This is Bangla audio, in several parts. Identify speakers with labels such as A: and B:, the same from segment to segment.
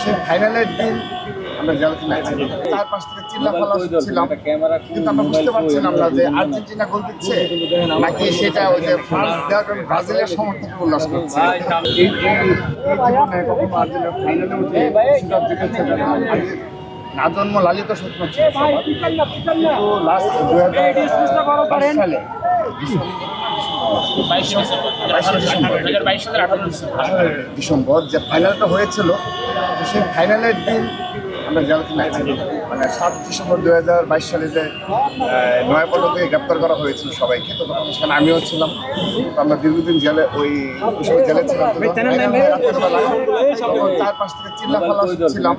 A: সেই ফাইনালের দিন আমরা চারপাশ থেকে চিল্লাফাল্লা ছিলাম, কিন্তু আমরা বুঝতে পারছিলাম না যে আর্জেন্টিনা গোল দিচ্ছে নাকি সেটা ওই যে ফ্রান্স দেওয়ার কারণে ব্রাজিলের সমর্থক উল্লাস করছে। এই জীবনে কখনো আর্জেন্টিনা ফাইনালে উঠে বিশ্বকাপ জিতেছে না জন্ম লালিত স্বপ্ন ছিল কিন্তু লাস্ট 2022 সালে ডিসেম্বর যে ফাইনালটা হয়েছিল, সেই ফাইনালের দিন আমরা মানে 7 ডিসেম্বর 2022 সালে যে নয়াপল্টনে গ্রেপ্তার করা হয়েছিল সবাইকে, তো তখন সেখানে আমিও ছিলাম। তো আমরা দীর্ঘদিন জেলে ওই জেলে ছিলাম, চারপাশ থেকে চিল্লাফাল্লা ছিলাম,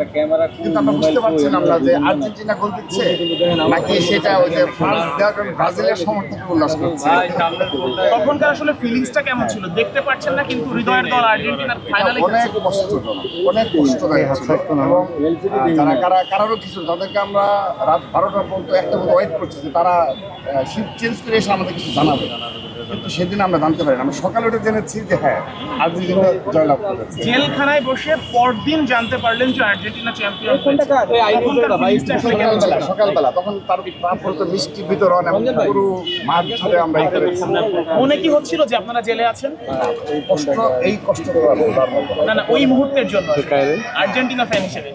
A: কিন্তু আমরা বুঝতে পারছিলাম না যে আর্জেন্টিনা গোল দিচ্ছে নাকি সেটা ওই যে ফ্রান্স দেওয়ার কারণে ব্রাজিলের সমর্থক উল্লাস করছে।
B: তখনকার আসলে ফিলিংসটা কেমন ছিল? দেখতে পাচ্ছেন না কিন্তু হৃদয়ের দল আর্জেন্টিনার ফাইনালে
A: অনেক কষ্টদায়ক ছিল এবং কারোরও কিছু তাদেরকে আমরা রাত 12টা পর্যন্ত 1টা পর্যন্ত ওয়েট করছি যে তারা শিফট চেঞ্জ করে এসে আমাদের কিছু জানাবে, কিন্তু সেদিন আমরা জানতে পারি না। আমরা সকালে উঠে জেনেছি যে হ্যাঁ আর্জেন্টিনা জয়লাভ করেছে।
B: জেলখানায় বসে পরদিন জানতে পারলেন যে আর্জেন্টিনা চ্যাম্পিয়ন
A: সকালবেলা তখন তারপর তো মিষ্টি বিতরণ এবং পুরো মাঠ ধরে আমরা
B: মনে কি হচ্ছিল যে আপনারা জেলে আছেন?
A: এই কষ্ট
B: না ওই মুহূর্তের জন্য আর্জেন্টিনা ফ্যান হিসেবে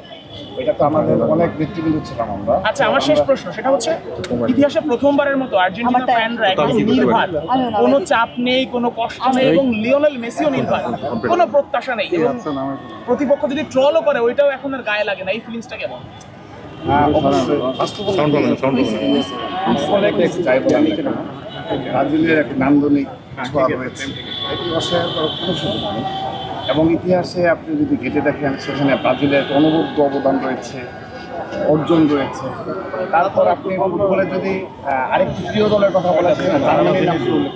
A: এটা তো আমাদের অনেক নেতৃবৃন্দ ছিলাম আমরা।
B: আচ্ছা, আমার শেষ প্রশ্ন সেটা হচ্ছে, ইতিহাসে প্রথমবার মতো আর্জেন্টিনা ফ্যানরা একদম নির্ভর, কোনো চাপ নেই, কোনো কষ্ট নেই এবং লিওনেল মেসিও নির্ভর, কোনো প্রত্যাশা নেই এবং প্রতিপক্ষ যদি ট্রলও করে ওইটাও এখন আর গায়ে লাগে না। এই ফিলিংসটা কেমন?
A: ব্রাজিলের একটা নান্দনিক ছোঁয়া রয়েছে, এটি অস্বীকার করার কোনো সুযোগ নেই। এবং ইতিহাসে আপনি যদি ঘেঁটে দেখেন সেখানে ব্রাজিলের অনবদ্য অবদান রয়েছে, অর্জন রয়েছে। তারপর আপনি ফুটবলে যদি আরেকটি প্রিয় দলের কথা বলা যায় না, জার্মানির নাম উল্লেখ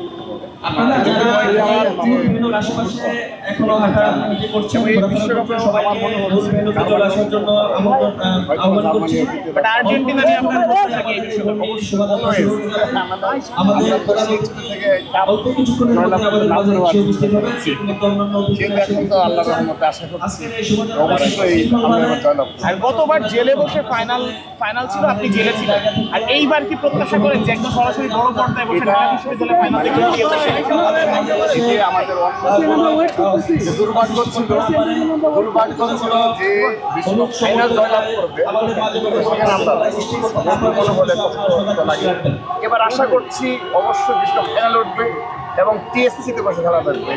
B: গতবার জেলে বসে ফাইনাল ছিল, আপনি জেলে ছিলেন, আর এইবার কি প্রত্যাশা করেন যে একদম সরাসরি বড় পর্দায় বসে ঢাকা বিশ্ববিদ্যালয়ে ফাইনাল দেখতে?
A: আমাদের দুর্ভাগ্য ছিল যে ফাইনাল জয়লাভ করবে, এবার আশা করছি অবশ্যই বিশ্ব ফাইনাল উঠবে এবং টিএসসিতে বসে খেলা থাকবে।